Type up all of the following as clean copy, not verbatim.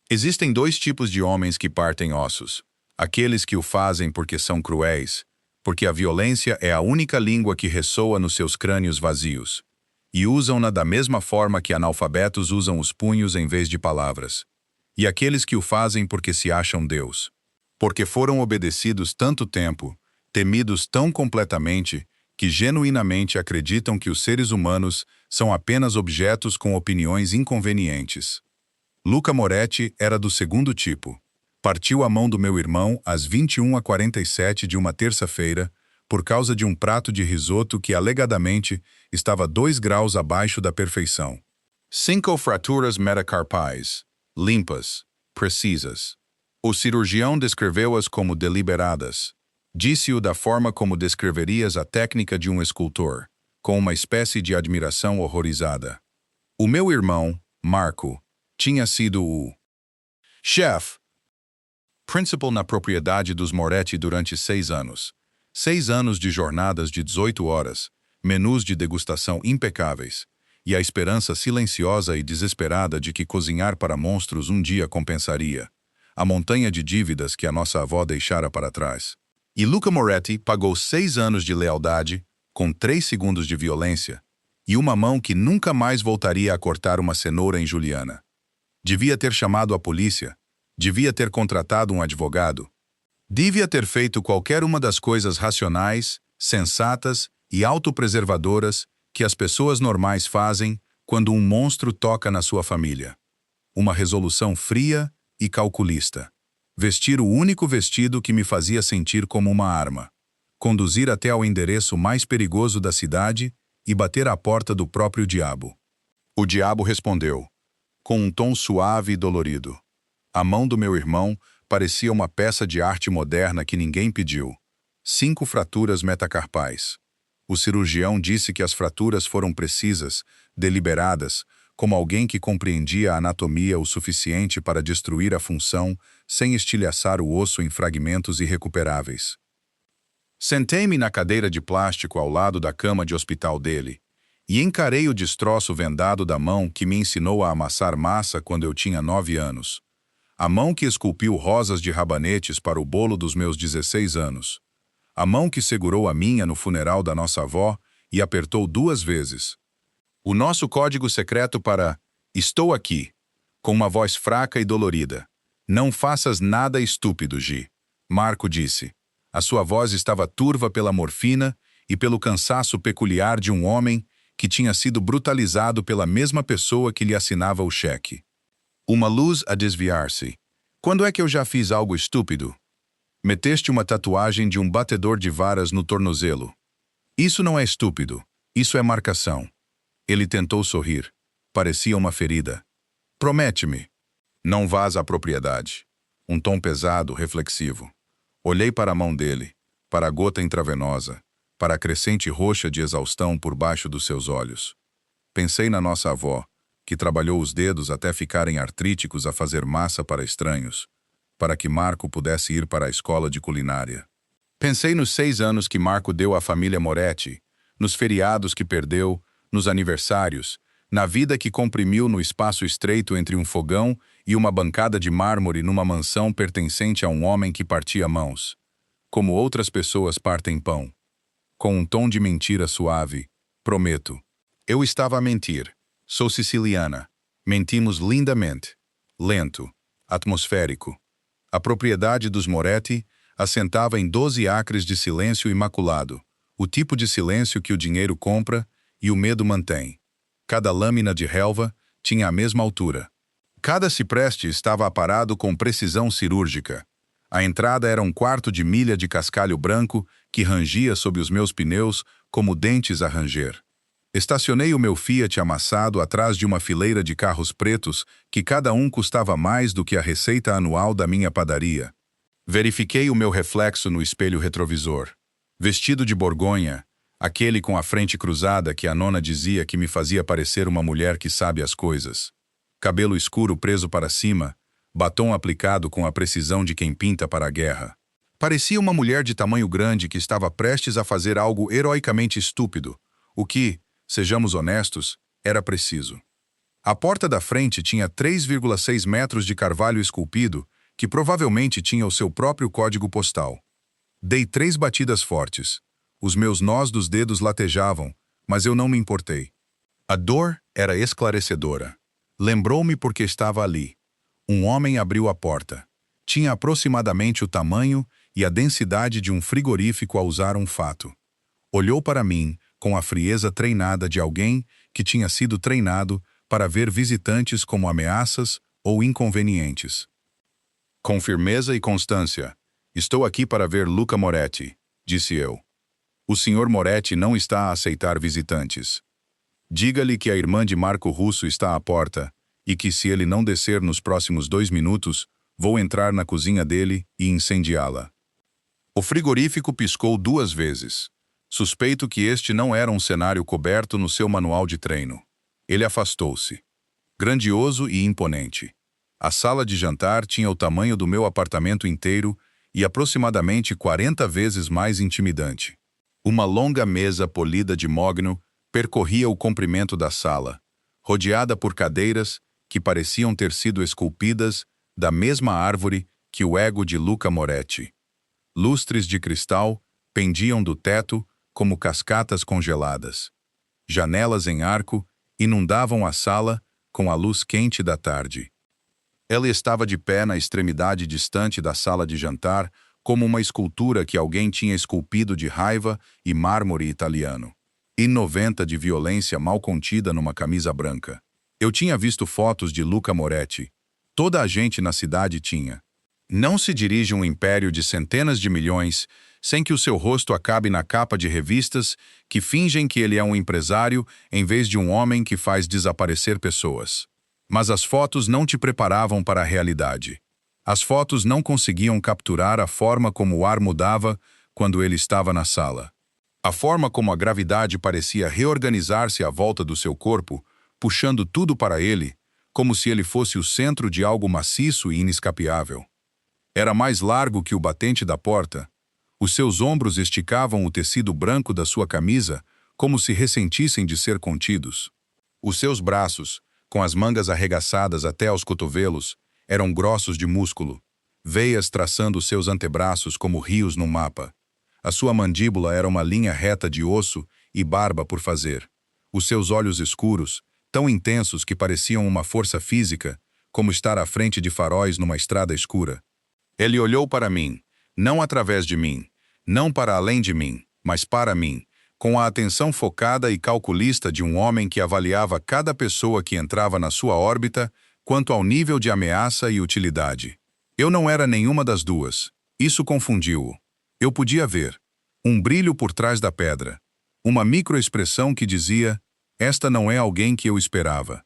Existem dois tipos de homens que partem ossos. Aqueles que o fazem porque são cruéis, porque a violência é a única língua que ressoa nos seus crânios vazios, e usam-na da mesma forma que analfabetos usam os punhos em vez de palavras. E aqueles que o fazem porque se acham Deus. Porque foram obedecidos tanto tempo, temidos tão completamente, que genuinamente acreditam que os seres humanos são apenas objetos com opiniões inconvenientes. Luca Moretti era do segundo tipo. Partiu a mão do meu irmão às 21h47 de uma terça-feira, por causa de um prato de risoto que alegadamente estava 2 graus abaixo da perfeição. 5 fraturas metacarpais, limpas, precisas. O cirurgião descreveu-as como deliberadas. Disse-o da forma como descreverias a técnica de um escultor, com uma espécie de admiração horrorizada. O meu irmão, Marco, tinha sido o chefe principal na propriedade dos Moretti durante 6 anos. 6 anos de jornadas de 18 horas, menus de degustação impecáveis, e a esperança silenciosa e desesperada de que cozinhar para monstros um dia compensaria a montanha de dívidas que a nossa avó deixara para trás. E Luca Moretti pagou 6 anos de lealdade, com 3 segundos de violência, e uma mão que nunca mais voltaria a cortar uma cenoura em Juliana. Devia ter chamado a polícia, devia ter contratado um advogado, devia ter feito qualquer uma das coisas racionais, sensatas e autopreservadoras que as pessoas normais fazem quando um monstro toca na sua família. Uma resolução fria e calculista. Vestir o único vestido que me fazia sentir como uma arma. Conduzir até ao endereço mais perigoso da cidade e bater à porta do próprio diabo. O diabo respondeu, com um tom suave e dolorido. A mão do meu irmão parecia uma peça de arte moderna que ninguém pediu. 5 fraturas metacarpais. O cirurgião disse que as fraturas foram precisas, deliberadas, como alguém que compreendia a anatomia o suficiente para destruir a função sem estilhaçar o osso em fragmentos irrecuperáveis. Sentei-me na cadeira de plástico ao lado da cama de hospital dele e encarei o destroço vendado da mão que me ensinou a amassar massa quando eu tinha 9 anos. A mão que esculpiu rosas de rabanetes para o bolo dos meus 16 anos. A mão que segurou a minha no funeral da nossa avó e apertou 2 vezes. O nosso código secreto para "Estou aqui", com uma voz fraca e dolorida. "Não faças nada estúpido, Gi", Marco disse. A sua voz estava turva pela morfina e pelo cansaço peculiar de um homem que tinha sido brutalizado pela mesma pessoa que lhe assinava o cheque. Uma luz a desviar-se. "Quando é que eu já fiz algo estúpido?" "Meteste uma tatuagem de um batedor de varas no tornozelo." "Isso não é estúpido, isso é marcação." Ele tentou sorrir. Parecia uma ferida. "Promete-me." "Não vás à propriedade." Um tom pesado, reflexivo. Olhei para a mão dele, para a gota intravenosa, para a crescente roxa de exaustão por baixo dos seus olhos. Pensei na nossa avó, que trabalhou os dedos até ficarem artríticos a fazer massa para estranhos, para que Marco pudesse ir para a escola de culinária. Pensei nos 6 anos que Marco deu à família Moretti, nos feriados que perdeu, nos aniversários, na vida que comprimiu no espaço estreito entre um fogão e uma bancada de mármore numa mansão pertencente a um homem que partia mãos. Como outras pessoas partem pão. Com um tom de mentira suave, prometo. Eu estava a mentir. Sou siciliana. Mentimos lindamente. Lento. Atmosférico. A propriedade dos Moretti assentava em 12 acres de silêncio imaculado, o tipo de silêncio que o dinheiro compra e o medo mantém. Cada lâmina de relva tinha a mesma altura. Cada cipreste estava aparado com precisão cirúrgica. A entrada era um 1/4 de milha de cascalho branco que rangia sob os meus pneus como dentes a ranger. Estacionei o meu Fiat amassado atrás de uma fileira de carros pretos que cada um custava mais do que a receita anual da minha padaria. Verifiquei o meu reflexo no espelho retrovisor. Vestido de borgonha, aquele com a frente cruzada que a nona dizia que me fazia parecer uma mulher que sabe as coisas. Cabelo escuro preso para cima, batom aplicado com a precisão de quem pinta para a guerra. Parecia uma mulher de tamanho grande que estava prestes a fazer algo heroicamente estúpido, o que, sejamos honestos, era preciso. A porta da frente tinha 3,6 metros de carvalho esculpido, que provavelmente tinha o seu próprio código postal. Dei 3 batidas fortes. Os meus nós dos dedos latejavam, mas eu não me importei. A dor era esclarecedora. Lembrou-me porque estava ali. Um homem abriu a porta. Tinha aproximadamente o tamanho e a densidade de um frigorífico a usar um fato. Olhou para mim com a frieza treinada de alguém que tinha sido treinado para ver visitantes como ameaças ou inconvenientes. Com firmeza e constância, estou aqui para ver Luca Moretti, disse eu. O Sr. Moretti não está a aceitar visitantes. Diga-lhe que a irmã de Marco Russo está à porta e que se ele não descer nos próximos 2 minutos, vou entrar na cozinha dele e incendiá-la. O frigorífico piscou 2 vezes. Suspeito que este não era um cenário coberto no seu manual de treino. Ele afastou-se. Grandioso e imponente. A sala de jantar tinha o tamanho do meu apartamento inteiro e aproximadamente 40 vezes mais intimidante. Uma longa mesa polida de mogno percorria o comprimento da sala, rodeada por cadeiras que pareciam ter sido esculpidas da mesma árvore que o ego de Luca Moretti. Lustres de cristal pendiam do teto como cascatas congeladas. Janelas em arco inundavam a sala com a luz quente da tarde. Ela estava de pé na extremidade distante da sala de jantar, como uma escultura que alguém tinha esculpido de raiva e mármore italiano. E 90 de violência mal contida numa camisa branca. Eu tinha visto fotos de Luca Moretti. Toda a gente na cidade tinha. Não se dirige um império de centenas de milhões sem que o seu rosto acabe na capa de revistas que fingem que ele é um empresário em vez de um homem que faz desaparecer pessoas. Mas as fotos não te preparavam para a realidade. As fotos não conseguiam capturar a forma como o ar mudava quando ele estava na sala. A forma como a gravidade parecia reorganizar-se à volta do seu corpo, puxando tudo para ele, como se ele fosse o centro de algo maciço e inescapeável. Era mais largo que o batente da porta. Os seus ombros esticavam o tecido branco da sua camisa, como se ressentissem de ser contidos. Os seus braços, com as mangas arregaçadas até aos cotovelos, eram grossos de músculo, veias traçando seus antebraços como rios no mapa. A sua mandíbula era uma linha reta de osso e barba por fazer. Os seus olhos escuros, tão intensos que pareciam uma força física, como estar à frente de faróis numa estrada escura. Ele olhou para mim, não através de mim, não para além de mim, mas para mim, com a atenção focada e calculista de um homem que avaliava cada pessoa que entrava na sua órbita quanto ao nível de ameaça e utilidade. Eu não era nenhuma das duas. Isso confundiu-o. Eu podia ver um brilho por trás da pedra, uma microexpressão que dizia: esta não é alguém que eu esperava.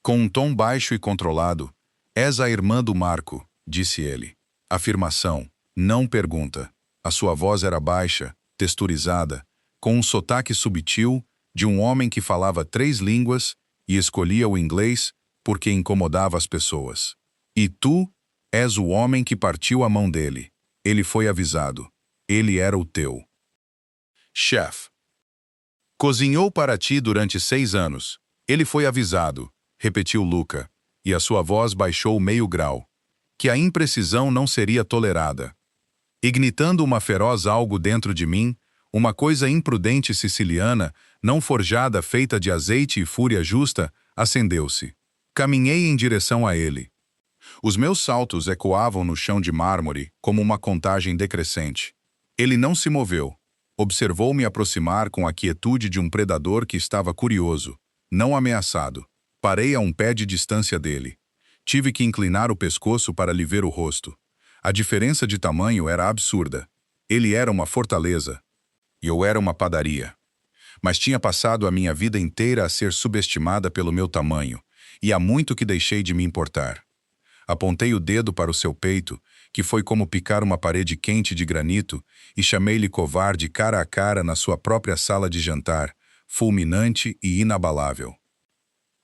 Com um tom baixo e controlado: és a irmã do Marco, disse ele. Afirmação, não pergunta. A sua voz era baixa, texturizada, com um sotaque subtil de um homem que falava 3 línguas e escolhia o inglês porque incomodava as pessoas. E tu és o homem que partiu a mão dele. Ele foi avisado. Ele era o teu chefe. Cozinhou para ti durante 6 anos. Ele foi avisado, repetiu Luca, e a sua voz baixou meio grau, que a imprecisão não seria tolerada. Ignitando uma feroz algo dentro de mim, uma coisa imprudente siciliana, não forjada feita de azeite e fúria justa, acendeu-se. Caminhei em direção a ele. Os meus saltos ecoavam no chão de mármore como uma contagem decrescente. Ele não se moveu. Observou-me aproximar com a quietude de um predador que estava curioso, não ameaçado. Parei a um pé de distância dele. Tive que inclinar o pescoço para lhe ver o rosto. A diferença de tamanho era absurda. Ele era uma fortaleza. E eu era uma padaria. Mas tinha passado a minha vida inteira a ser subestimada pelo meu tamanho, e há muito que deixei de me importar. Apontei o dedo para o seu peito, que foi como picar uma parede quente de granito, e chamei-lhe covarde cara a cara na sua própria sala de jantar, fulminante e inabalável.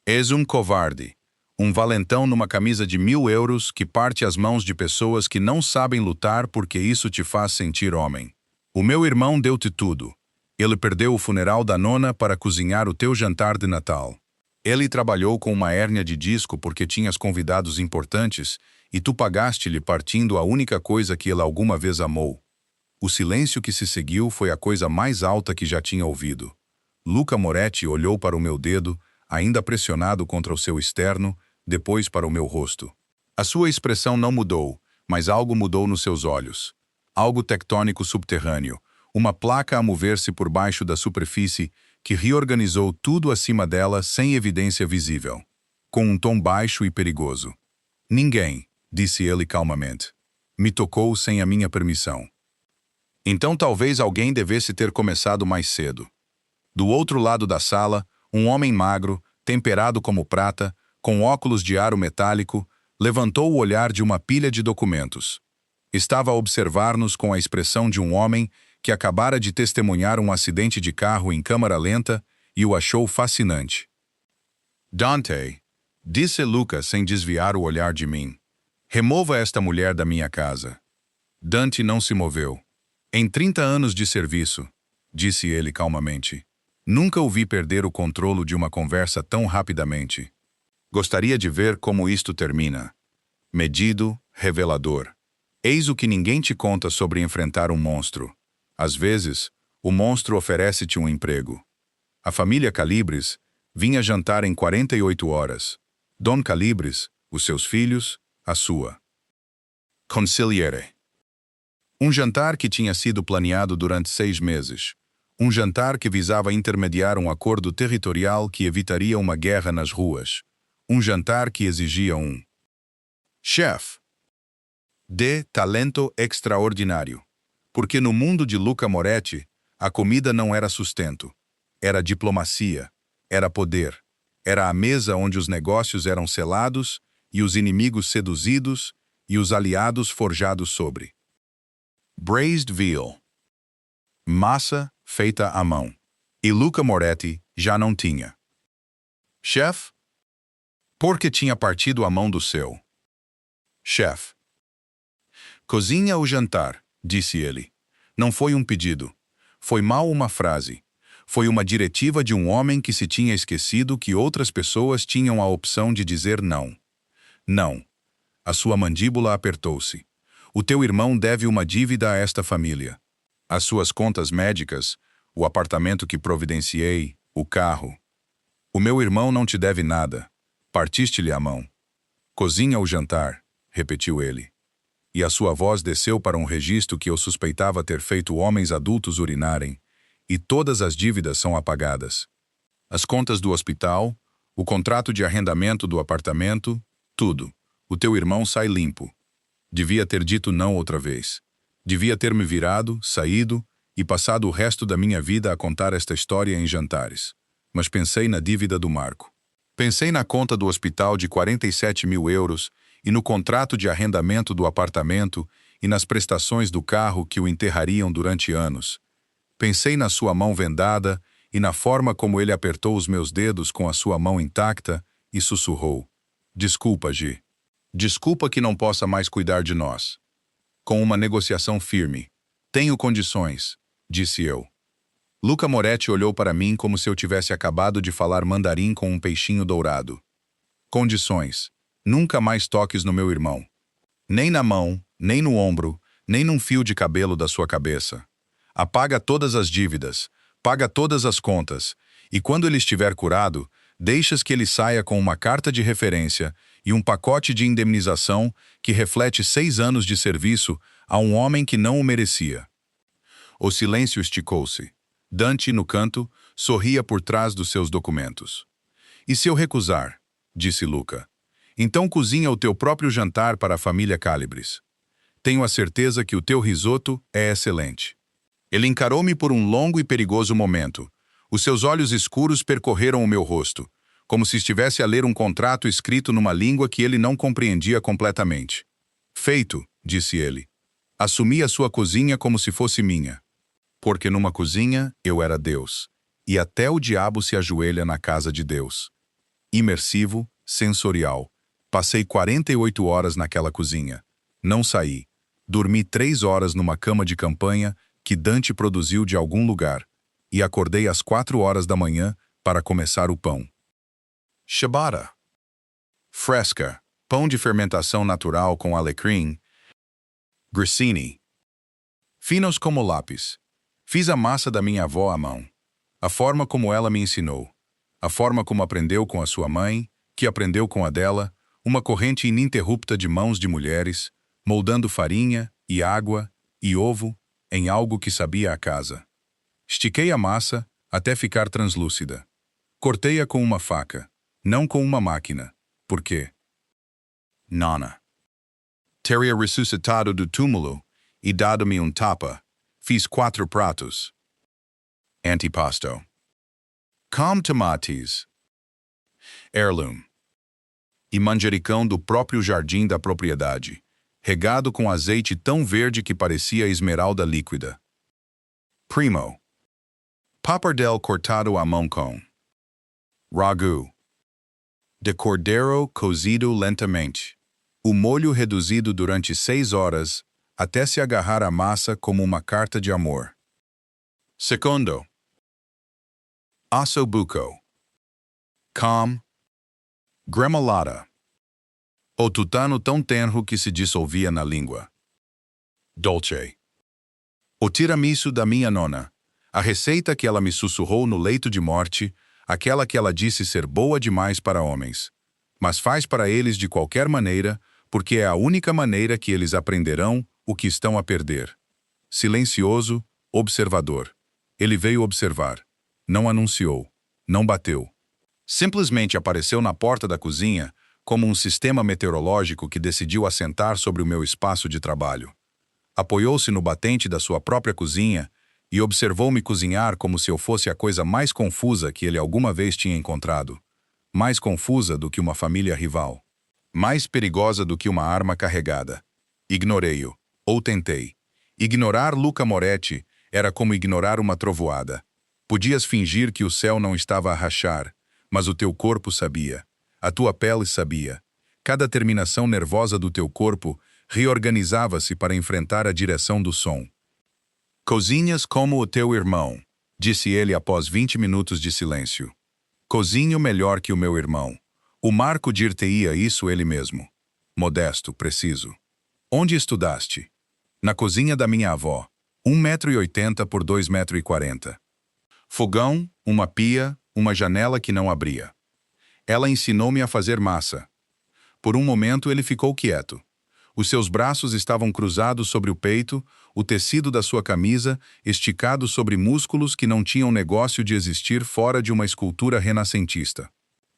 És um covarde, um valentão numa camisa de 1.000 euros que parte as mãos de pessoas que não sabem lutar porque isso te faz sentir homem. O meu irmão deu-te tudo. Ele perdeu o funeral da nona para cozinhar o teu jantar de Natal. Ele trabalhou com uma hérnia de disco porque tinhas convidados importantes e tu pagaste-lhe partindo a única coisa que ele alguma vez amou. O silêncio que se seguiu foi a coisa mais alta que já tinha ouvido. Luca Moretti olhou para o meu dedo, ainda pressionado contra o seu externo, depois para o meu rosto. A sua expressão não mudou, mas algo mudou nos seus olhos. Algo tectônico subterrâneo, uma placa a mover-se por baixo da superfície que reorganizou tudo acima dela sem evidência visível. Com um tom baixo e perigoso. Ninguém, disse ele calmamente, me tocou sem a minha permissão. Então talvez alguém devesse ter começado mais cedo. Do outro lado da sala, um homem magro, temperado como prata, com óculos de aro metálico, levantou o olhar de uma pilha de documentos. Estava a observar-nos com a expressão de um homem que acabara de testemunhar um acidente de carro em câmara lenta e o achou fascinante. Dante, disse Luca sem desviar o olhar de mim, remova esta mulher da minha casa. Dante não se moveu. Em 30 anos de serviço, disse ele calmamente, nunca o vi perder o controle de uma conversa tão rapidamente. Gostaria de ver como isto termina. Medido, revelador. Eis o que ninguém te conta sobre enfrentar um monstro. Às vezes, o monstro oferece-te um emprego. A família Calibres vinha jantar em 48 horas. Dom Calibres, os seus filhos, a sua. Consigliere. Um jantar que tinha sido planeado durante 6 meses. Um jantar que visava intermediar um acordo territorial que evitaria uma guerra nas ruas. Um jantar que exigia um chefe de talento extraordinário. Porque no mundo de Luca Moretti, a comida não era sustento. Era diplomacia, era poder. Era a mesa onde os negócios eram selados e os inimigos seduzidos e os aliados forjados sobre. Braised veal. Massa feita à mão. E Luca Moretti já não tinha. Chefe? Porque tinha partido a mão do seu. Chefe. Cozinha o jantar, disse ele. Não foi um pedido. Foi mal uma frase. Foi uma diretiva de um homem que se tinha esquecido que outras pessoas tinham a opção de dizer não. Não. A sua mandíbula apertou-se. O teu irmão deve uma dívida a esta família. As suas contas médicas, o apartamento que providenciei, o carro. O meu irmão não te deve nada. Partiste-lhe a mão. Cozinha o jantar, repetiu ele. E a sua voz desceu para um registro que eu suspeitava ter feito homens adultos urinarem, e todas as dívidas são apagadas. As contas do hospital, o contrato de arrendamento do apartamento, tudo. O teu irmão sai limpo. Devia ter dito não outra vez. Devia ter me virado, saído e passado o resto da minha vida a contar esta história em jantares. Mas pensei na dívida do Marco. Pensei na conta do hospital de 47.000 euros e no contrato de arrendamento do apartamento e nas prestações do carro que o enterrariam durante anos. Pensei na sua mão vendada e na forma como ele apertou os meus dedos com a sua mão intacta e sussurrou. Desculpa, Gi. Desculpa que não possa mais cuidar de nós. Com uma negociação firme. Tenho condições, disse eu. Luca Moretti olhou para mim como se eu tivesse acabado de falar mandarim com um peixinho dourado. Condições. Nunca mais toques no meu irmão. Nem na mão, nem no ombro, nem num fio de cabelo da sua cabeça. Apaga todas as dívidas, paga todas as contas, e quando ele estiver curado, deixas que ele saia com uma carta de referência e um pacote de indemnização que reflete 6 anos de serviço a um homem que não o merecia. O silêncio esticou-se. Dante, no canto, sorria por trás dos seus documentos. E se eu recusar? Disse Luca. Então cozinha o teu próprio jantar para a família Calibres. Tenho a certeza que o teu risoto é excelente. Ele encarou-me por um longo e perigoso momento. Os seus olhos escuros percorreram o meu rosto, como se estivesse a ler um contrato escrito numa língua que ele não compreendia completamente. Feito, disse ele. Assumi a sua cozinha como se fosse minha. Porque numa cozinha eu era Deus, e até o diabo se ajoelha na casa de Deus. Imersivo, sensorial. Passei 48 horas naquela cozinha. Não saí. Dormi 3 horas numa cama de campanha que Dante produziu de algum lugar, e acordei às 4 horas da manhã para começar o pão. ciabatta. Fresca, pão de fermentação natural com alecrim. Grissini. Finos como lápis. Fiz a massa da minha avó à mão. A forma como ela me ensinou. A forma como aprendeu com a sua mãe, que aprendeu com a dela, uma corrente ininterrupta de mãos de mulheres, moldando farinha e água e ovo em algo que sabia a casa. Estiquei a massa até ficar translúcida. Cortei-a com uma faca, não com uma máquina. Por quê? Nona. Teria ressuscitado do túmulo e dado-me tapa. Fiz 4 pratos. Antipasto. Com tomates. Heirloom. E manjericão do próprio jardim da propriedade, regado com azeite tão verde que parecia esmeralda líquida. Primo. Pappardelle cortado à mão com. Ragu. De cordeiro cozido lentamente. O molho reduzido durante 6 horas, até se agarrar à massa como uma carta de amor. Segundo. Ossobuco. Com. Gremolata. O tutano tão tenro que se dissolvia na língua. Dolce. O tiramisu da minha nona. A receita que ela me sussurrou no leito de morte, aquela que ela disse ser boa demais para homens. Mas faz para eles de qualquer maneira, porque é a única maneira que eles aprenderão o que estão a perder. Silencioso, observador. Ele veio observar. Não anunciou. Não bateu. Simplesmente apareceu na porta da cozinha como um sistema meteorológico que decidiu assentar sobre o meu espaço de trabalho. Apoiou-se no batente da sua própria cozinha e observou-me cozinhar como se eu fosse a coisa mais confusa que ele alguma vez tinha encontrado. Mais confusa do que uma família rival. Mais perigosa do que uma arma carregada. Ignorei-o, ou tentei. Ignorar Luca Moretti era como ignorar uma trovoada. Podias fingir que o céu não estava a rachar, mas o teu corpo sabia. A tua pele sabia. Cada terminação nervosa do teu corpo reorganizava-se para enfrentar a direção do som. Cozinhas como o teu irmão, disse ele após 20 minutos de silêncio. Cozinho melhor que o meu irmão. O Marco dir-te-ia isso ele mesmo. Modesto, preciso. Onde estudaste? Na cozinha da minha avó. 1,80 m por 2,40 m. Fogão, uma pia, uma janela que não abria. Ela ensinou-me a fazer massa. Por um momento ele ficou quieto. Os seus braços estavam cruzados sobre o peito, o tecido da sua camisa esticado sobre músculos que não tinham negócio de existir fora de uma escultura renascentista.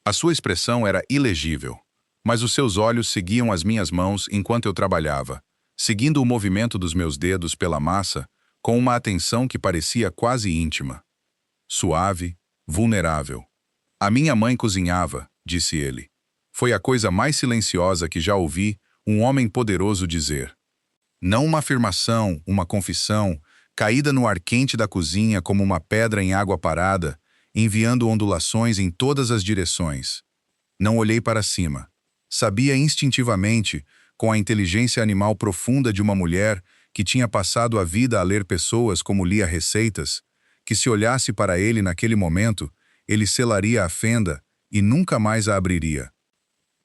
A sua expressão era ilegível, mas os seus olhos seguiam as minhas mãos enquanto eu trabalhava, seguindo o movimento dos meus dedos pela massa com uma atenção que parecia quase íntima. Suave, vulnerável. A minha mãe cozinhava, disse ele. Foi a coisa mais silenciosa que já ouvi um homem poderoso dizer. Não uma afirmação, uma confissão, caída no ar quente da cozinha como uma pedra em água parada, enviando ondulações em todas as direções. Não olhei para cima. Sabia instintivamente, com a inteligência animal profunda de uma mulher que tinha passado a vida a ler pessoas como lia receitas, que se olhasse para ele naquele momento, ele selaria a fenda e nunca mais a abriria.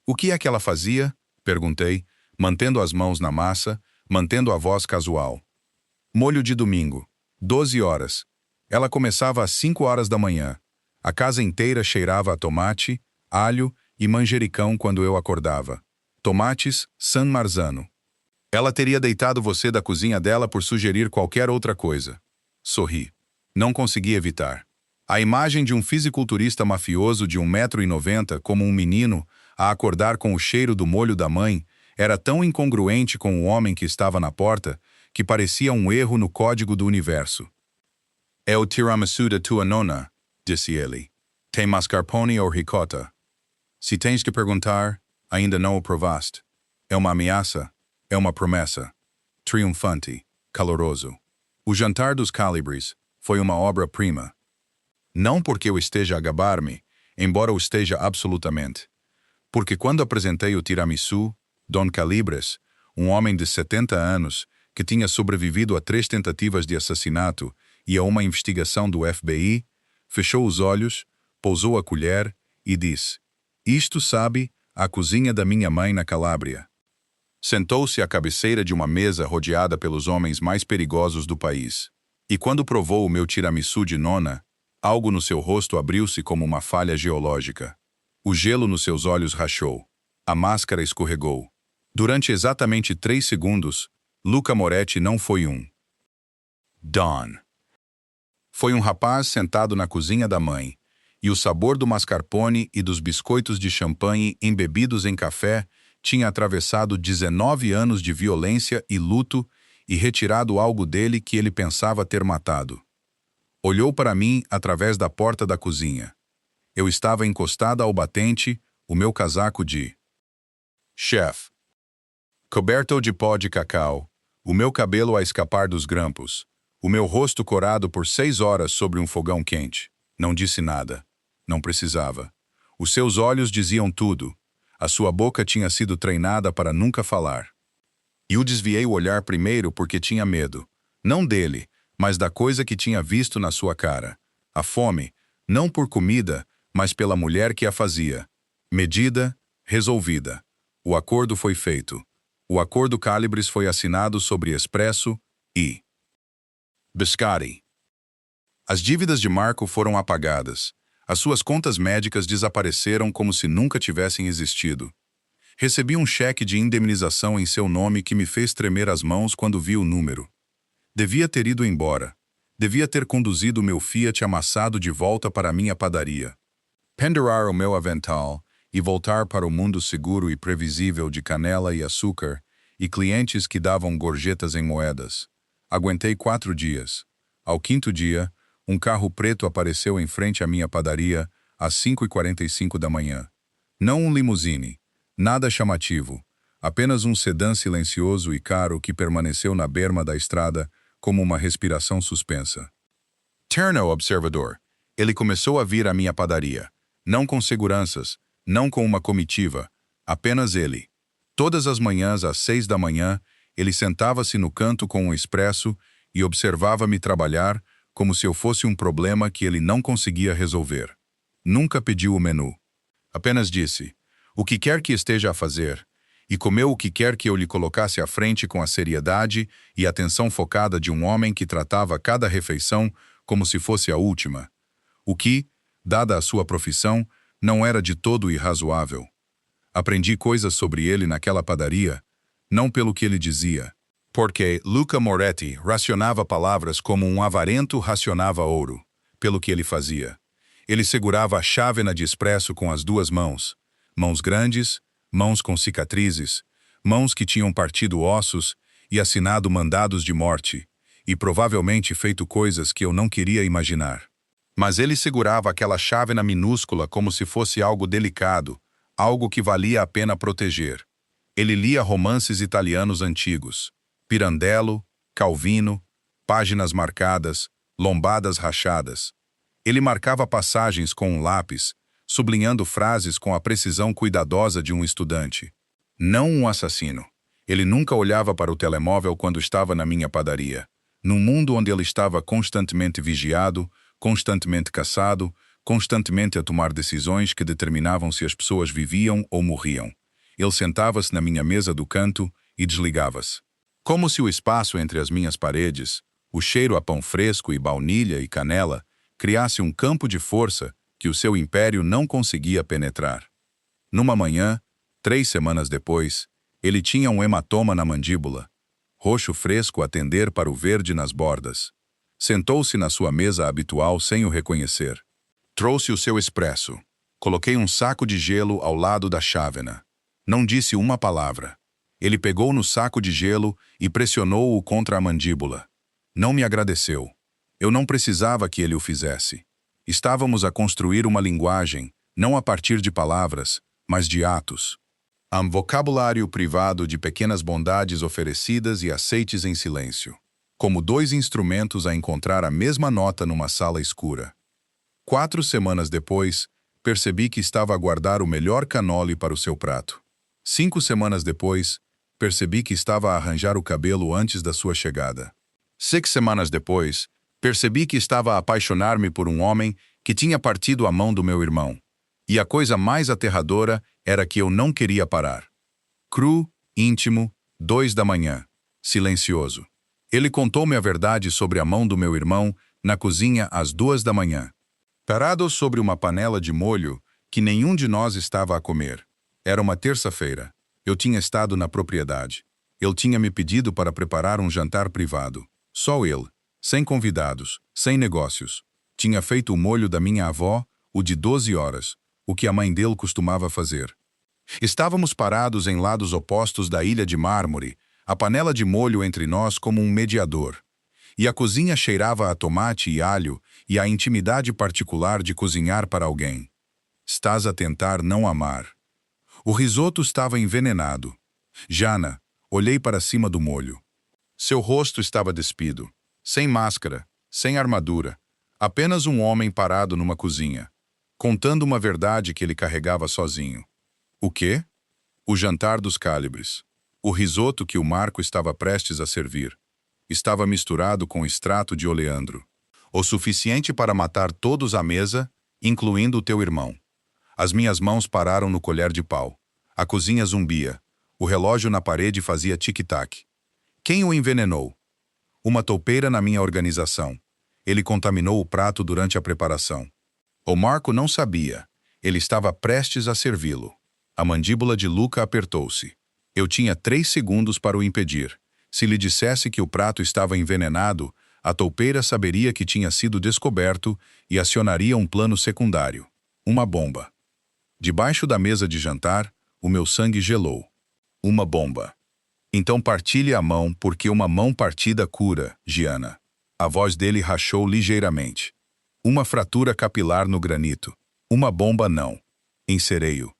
O que é que ela fazia? Perguntei, mantendo as mãos na massa, mantendo a voz casual. Molho de domingo. 12 horas. Ela começava às 5 horas da manhã. A casa inteira cheirava a tomate, alho e manjericão quando eu acordava. Tomates San Marzano. Ela teria deitado você da cozinha dela por sugerir qualquer outra coisa. Sorri. Não consegui evitar. A imagem de um fisiculturista mafioso de 1,90 m como um menino a acordar com o cheiro do molho da mãe era tão incongruente com o homem que estava na porta que parecia um erro no código do universo. É o tiramisu da tua nona, disse ele. Tem mascarpone ou ricota? Se tens que perguntar, ainda não o provaste. É uma ameaça, é uma promessa. Triunfante, caloroso. O jantar dos Calibres foi uma obra-prima. Não porque eu esteja a gabar-me, embora o esteja absolutamente. Porque quando apresentei o tiramisu, Don Calibres, um homem de 70 anos, que tinha sobrevivido a 3 tentativas de assassinato e a uma investigação do FBI, fechou os olhos, pousou a colher e disse: Isto, sabe, a cozinha da minha mãe na Calábria. Sentou-se à cabeceira de uma mesa rodeada pelos homens mais perigosos do país. E quando provou o meu tiramisu de nona, algo no seu rosto abriu-se como uma falha geológica. O gelo nos seus olhos rachou. A máscara escorregou. Durante exatamente 3 segundos, Luca Moretti não foi um Don. Foi um rapaz sentado na cozinha da mãe, e o sabor do mascarpone e dos biscoitos de champanhe embebidos em café tinha atravessado 19 anos de violência e luto e retirado algo dele que ele pensava ter matado. Olhou para mim através da porta da cozinha. Eu estava encostada ao batente, o meu casaco de chef, coberto de pó de cacau, o meu cabelo a escapar dos grampos, o meu rosto corado por 6 horas sobre um fogão quente. Não disse nada. Não precisava. Os seus olhos diziam tudo. A sua boca tinha sido treinada para nunca falar. E eu desviei o olhar primeiro porque tinha medo. Não dele, mas da coisa que tinha visto na sua cara. A fome, não por comida, mas pela mulher que a fazia. Medida, resolvida. O acordo foi feito. O acordo Calibres foi assinado sobre Expresso e Biscotti. As dívidas de Marco foram apagadas. As suas contas médicas desapareceram como se nunca tivessem existido. Recebi um cheque de indemnização em seu nome que me fez tremer as mãos quando vi o número. Devia ter ido embora. Devia ter conduzido meu Fiat amassado de volta para minha padaria. Pendurar o meu avental e voltar para o mundo seguro e previsível de canela e açúcar e clientes que davam gorjetas em moedas. Aguentei 4 dias. Ao 5º dia, um carro preto apareceu em frente à minha padaria às 5h45 da manhã. Não um limousine, nada chamativo, apenas um sedã silencioso e caro que permaneceu na berma da estrada como uma respiração suspensa. Terno observador. Ele começou a vir à minha padaria. Não com seguranças, não com uma comitiva, apenas ele. Todas as manhãs às 6 da manhã, ele sentava-se no canto com um expresso e observava-me trabalhar como se eu fosse um problema que ele não conseguia resolver. Nunca pediu o menu. Apenas disse, o que quer que esteja a fazer, e comeu o que quer que eu lhe colocasse à frente com a seriedade e atenção focada de um homem que tratava cada refeição como se fosse a última. O que, dada a sua profissão, não era de todo irrazoável. Aprendi coisas sobre ele naquela padaria, não pelo que ele dizia, porque Luca Moretti racionava palavras como um avarento racionava ouro, pelo que ele fazia. Ele segurava a chávena de expresso com as 2 mãos, mãos grandes, mãos com cicatrizes, mãos que tinham partido ossos e assinado mandados de morte, e provavelmente feito coisas que eu não queria imaginar. Mas ele segurava aquela chávena minúscula como se fosse algo delicado, algo que valia a pena proteger. Ele lia romances italianos antigos, Pirandello, Calvino, páginas marcadas, lombadas rachadas. Ele marcava passagens com um lápis, sublinhando frases com a precisão cuidadosa de um estudante. Não um assassino. Ele nunca olhava para o telemóvel quando estava na minha padaria. Num mundo onde ele estava constantemente vigiado, constantemente caçado, constantemente a tomar decisões que determinavam se as pessoas viviam ou morriam. Ele sentava-se na minha mesa do canto e desligava-se. Como se o espaço entre as minhas paredes, o cheiro a pão fresco e baunilha e canela, criasse um campo de força que o seu império não conseguia penetrar. Numa manhã, 3 semanas depois, ele tinha um hematoma na mandíbula, roxo fresco a tender para o verde nas bordas. Sentou-se na sua mesa habitual sem o reconhecer. Trouxe o seu expresso. Coloquei um saco de gelo ao lado da chávena. Não disse uma palavra. Ele pegou no saco de gelo e pressionou-o contra a mandíbula. Não me agradeceu. Eu não precisava que ele o fizesse. Estávamos a construir uma linguagem, não a partir de palavras, mas de atos. Um vocabulário privado de pequenas bondades oferecidas e aceites em silêncio, como 2 instrumentos a encontrar a mesma nota numa sala escura. 4 semanas depois, percebi que estava a guardar o melhor cannoli para o seu prato. 5 semanas depois, percebi que estava a arranjar o cabelo antes da sua chegada. 6 semanas depois, percebi que estava a apaixonar-me por um homem que tinha partido a mão do meu irmão. E a coisa mais aterradora era que eu não queria parar. Cru, íntimo, 2 da manhã. Silencioso. Ele contou-me a verdade sobre a mão do meu irmão na cozinha às 2 da manhã. Parado sobre uma panela de molho que nenhum de nós estava a comer. Era uma terça-feira. Eu tinha estado na propriedade. Ele tinha me pedido para preparar um jantar privado. Só ele. Sem convidados, sem negócios. Tinha feito o molho da minha avó, o de 12 horas, o que a mãe dele costumava fazer. Estávamos parados em lados opostos da ilha de mármore, a panela de molho entre nós como um mediador. E a cozinha cheirava a tomate e alho e a intimidade particular de cozinhar para alguém. Estás a tentar não amar. O risoto estava envenenado. Jana, olhei para cima do molho. Seu rosto estava despido, sem máscara, sem armadura, apenas um homem parado numa cozinha, contando uma verdade que ele carregava sozinho. O quê? O jantar dos Cálibres. O risoto que o Marco estava prestes a servir. Estava misturado com extrato de oleandro. O suficiente para matar todos à mesa, incluindo o teu irmão. As minhas mãos pararam no colher de pau. A cozinha zumbia. O relógio na parede fazia tic-tac. Quem o envenenou? Uma toupeira na minha organização. Ele contaminou o prato durante a preparação. O Marco não sabia. Ele estava prestes a servi-lo. A mandíbula de Luca apertou-se. Eu tinha 3 segundos para o impedir. Se lhe dissesse que o prato estava envenenado, a toupeira saberia que tinha sido descoberto e acionaria um plano secundário. Uma bomba. Debaixo da mesa de jantar, o meu sangue gelou. Uma bomba. Então partilhe a mão, porque uma mão partida cura, Giana. A voz dele rachou ligeiramente. Uma fratura capilar no granito. Uma bomba não. Encerei-o.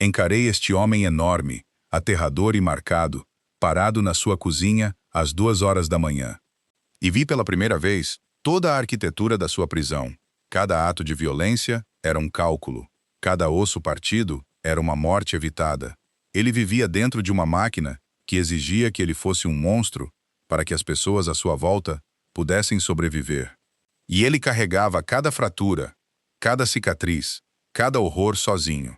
Encarei este homem enorme, aterrador e marcado, parado na sua cozinha às 2 horas da manhã. E vi pela primeira vez toda a arquitetura da sua prisão. Cada ato de violência era um cálculo. Cada osso partido era uma morte evitada. Ele vivia dentro de uma máquina que exigia que ele fosse um monstro para que as pessoas à sua volta pudessem sobreviver. E ele carregava cada fratura, cada cicatriz, cada horror sozinho.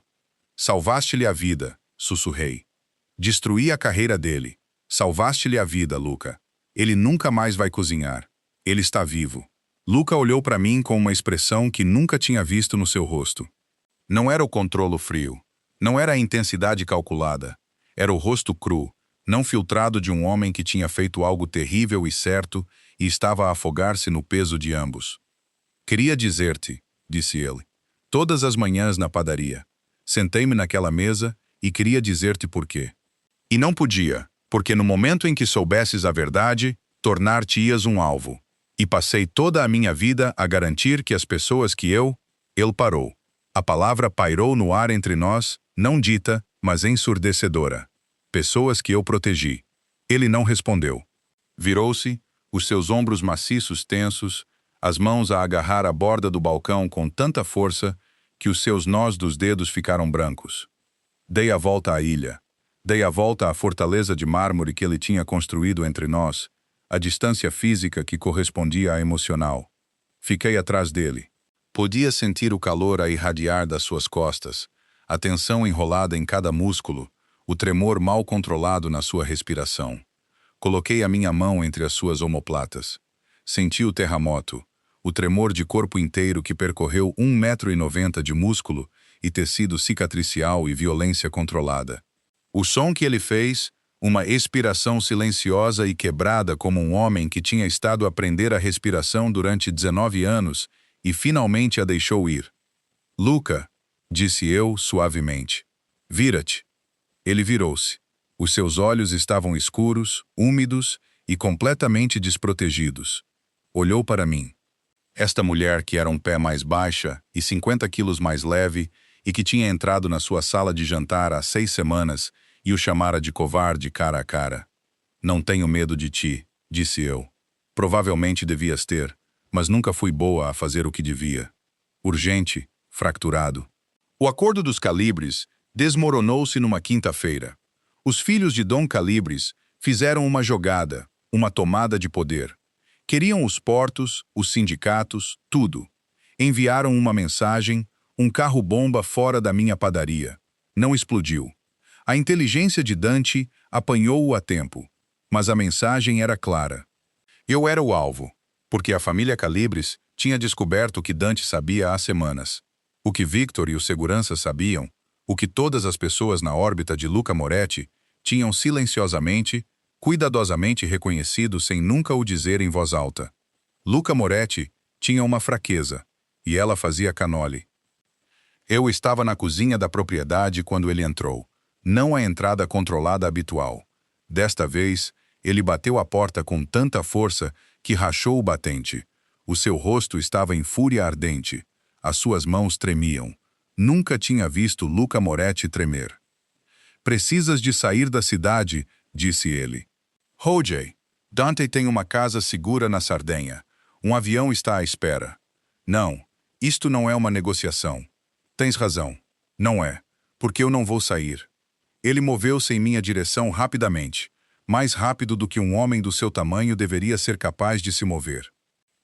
Salvaste-lhe a vida, sussurrei. Destruí a carreira dele. Salvaste-lhe a vida, Luca. Ele nunca mais vai cozinhar. Ele está vivo. Luca olhou para mim com uma expressão que nunca tinha visto no seu rosto. Não era o controlo frio. Não era a intensidade calculada. Era o rosto cru, não filtrado de um homem que tinha feito algo terrível e certo e estava a afogar-se no peso de ambos. Queria dizer-te, disse ele, todas as manhãs na padaria. Sentei-me naquela mesa e queria dizer-te por quê. E não podia, porque no momento em que soubesses a verdade, tornar-te-ias um alvo. E passei toda a minha vida a garantir que as pessoas que Ele parou. A palavra pairou no ar entre nós, não dita, mas ensurdecedora. Pessoas que eu protegi. Ele não respondeu. Virou-se, os seus ombros maciços tensos, as mãos a agarrar a borda do balcão com tanta força que os seus nós dos dedos ficaram brancos. Dei a volta à ilha. Dei a volta à fortaleza de mármore que ele tinha construído entre nós, a distância física que correspondia à emocional. Fiquei atrás dele. Podia sentir o calor a irradiar das suas costas, a tensão enrolada em cada músculo, o tremor mal controlado na sua respiração. Coloquei a minha mão entre as suas omoplatas. Senti o terremoto, o tremor de corpo inteiro que percorreu 1,90 m de músculo e tecido cicatricial e violência controlada. O som que ele fez, uma expiração silenciosa e quebrada como um homem que tinha estado a aprender a respiração durante 19 anos e finalmente a deixou ir. Luca, disse eu suavemente, vira-te. Ele virou-se. Os seus olhos estavam escuros, úmidos e completamente desprotegidos. Olhou para mim. Esta mulher que era um pé mais baixa e 50 quilos mais leve e que tinha entrado na sua sala de jantar há 6 semanas e o chamara de covarde cara a cara. Não tenho medo de ti, disse eu. Provavelmente devias ter, mas nunca fui boa a fazer o que devia. Urgente, fracturado. O acordo dos Calibres desmoronou-se numa quinta-feira. Os filhos de Dom Calibres fizeram uma jogada, uma tomada de poder. Queriam os portos, os sindicatos, tudo. Enviaram uma mensagem, Um carro-bomba fora da minha padaria. Não explodiu. A inteligência de Dante apanhou-o a tempo, mas a mensagem era clara. Eu era o alvo, porque a família Calibres tinha descoberto o que Dante sabia há semanas. O que Victor e os seguranças sabiam, o que todas as pessoas na órbita de Luca Moretti tinham silenciosamente, cuidadosamente reconhecido sem nunca o dizer em voz alta. Luca Moretti tinha uma fraqueza, e ela fazia canole. Eu estava na cozinha da propriedade quando ele entrou, não a entrada controlada habitual. Desta vez, ele bateu a porta com tanta força que rachou o batente. O seu rosto estava em fúria ardente. As suas mãos tremiam. Nunca tinha visto Luca Moretti tremer. Precisas de sair da cidade, disse ele. Rojay, Dante tem uma casa segura na Sardenha. Um avião está à espera. Não, isto não é uma negociação. Tens razão. Não é, porque eu não vou sair. Ele moveu-se em minha direção rapidamente, mais rápido do que um homem do seu tamanho deveria ser capaz de se mover.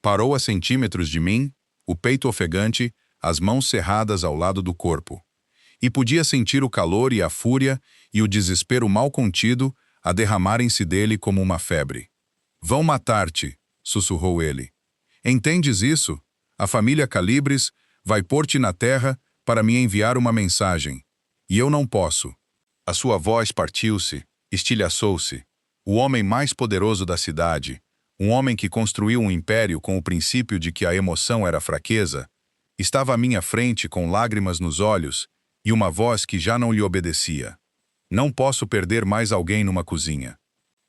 Parou a centímetros de mim, o peito ofegante, as mãos cerradas ao lado do corpo. E podia sentir o calor e a fúria e o desespero mal contido a derramarem-se dele como uma febre. Vão matar-te, sussurrou ele. Entendes isso? A família Calibres vai pôr-te na terra para me enviar uma mensagem. E eu não posso. A sua voz partiu-se, estilhaçou-se. O homem mais poderoso da cidade, um homem que construiu um império com o princípio de que a emoção era fraqueza, estava à minha frente com lágrimas nos olhos e uma voz que já não lhe obedecia. Não posso perder mais alguém numa cozinha.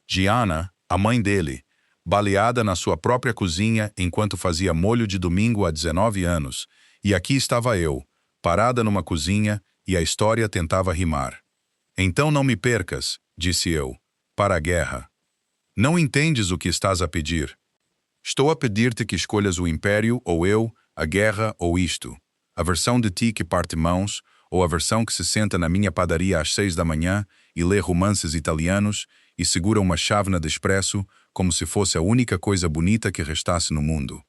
Gianna, a mãe dele, baleada na sua própria cozinha enquanto fazia molho de domingo há 19 anos, e aqui estava eu, parada numa cozinha, e a história tentava rimar. Então não me percas, disse eu, para a guerra. Não entendes o que estás a pedir. Estou a pedir-te que escolhas o império ou eu, a guerra ou isto. A versão de ti que parte mãos, ou a versão que se senta na minha padaria às 6 da manhã e lê romances italianos e segura uma chávena de espresso como se fosse a única coisa bonita que restasse no mundo.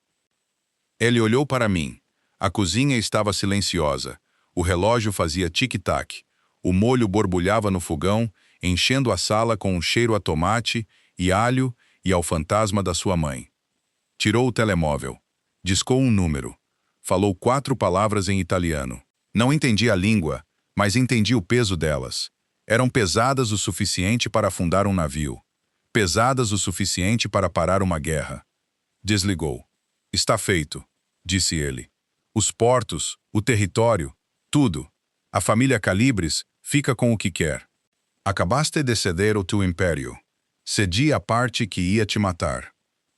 Ele olhou para mim. A cozinha estava silenciosa. O relógio fazia tic-tac. O molho borbulhava no fogão, enchendo a sala com um cheiro a tomate e alho e ao fantasma da sua mãe. Tirou o telemóvel. Discou um número. Falou 4 palavras em italiano. Não entendi a língua, mas entendi o peso delas. Eram pesadas o suficiente para afundar um navio. Pesadas o suficiente para parar uma guerra. Desligou. Está feito, disse ele. Os portos, o território, tudo. A família Calibres fica com o que quer. Acabaste de ceder o teu império. Cedi a parte que ia te matar.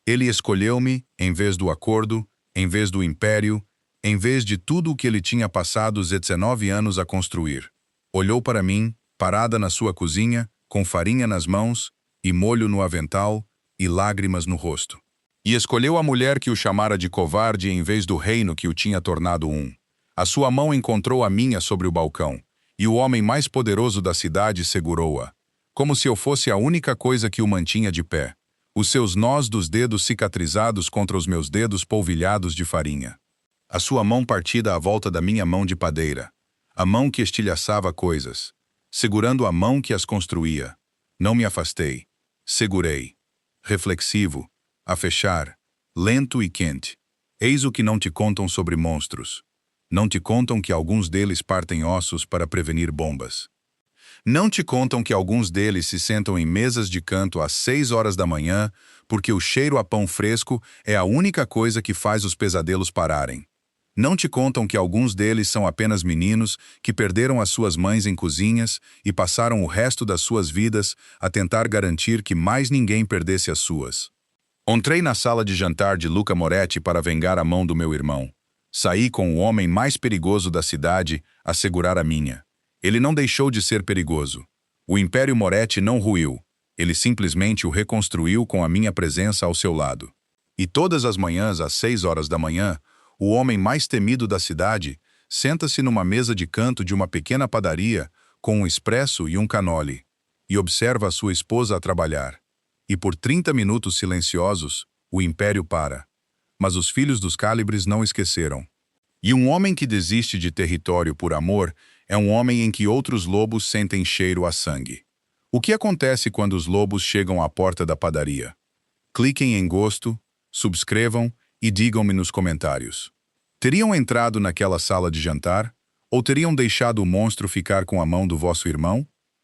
Ele escolheu-me em vez do acordo, em vez do império, em vez de tudo o que ele tinha passado os 19 anos a construir. Olhou para mim, parada na sua cozinha, com farinha nas mãos, e molho no avental, e lágrimas no rosto. E escolheu a mulher que o chamara de covarde em vez do reino que o tinha tornado um. A sua mão encontrou a minha sobre o balcão, e o homem mais poderoso da cidade segurou-a, como se eu fosse a única coisa que o mantinha de pé. Os seus nós dos dedos cicatrizados contra os meus dedos polvilhados de farinha. A sua mão partida à volta da minha mão de padeira. A mão que estilhaçava coisas. Segurando a mão que as construía. Não me afastei. Segurei. Reflexivo. A fechar. Lento e quente. Eis o que não te contam sobre monstros. Não te contam que alguns deles partem ossos para prevenir bombas. Não te contam que alguns deles se sentam em mesas de canto às 6 horas da manhã porque o cheiro a pão fresco é a única coisa que faz os pesadelos pararem. Não te contam que alguns deles são apenas meninos que perderam as suas mães em cozinhas e passaram o resto das suas vidas a tentar garantir que mais ninguém perdesse as suas. Entrei na sala de jantar de Luca Moretti para vengar a mão do meu irmão. Saí com o homem mais perigoso da cidade a segurar a minha. Ele não deixou de ser perigoso. O Império Moretti não ruiu. Ele simplesmente o reconstruiu com a minha presença ao seu lado. E todas as manhãs, às 6 horas da manhã, o homem mais temido da cidade senta-se numa mesa de canto de uma pequena padaria com um expresso e um canole, e observa a sua esposa a trabalhar. E por 30 minutos silenciosos, o império para. Mas os filhos dos Calibres não esqueceram. E um homem que desiste de território por amor é um homem em que outros lobos sentem cheiro a sangue. O que acontece quando os lobos chegam à porta da padaria? Cliquem em gosto, subscrevam e digam-me nos comentários. Teriam entrado naquela sala de jantar? Ou teriam deixado o monstro ficar com a mão do vosso irmão?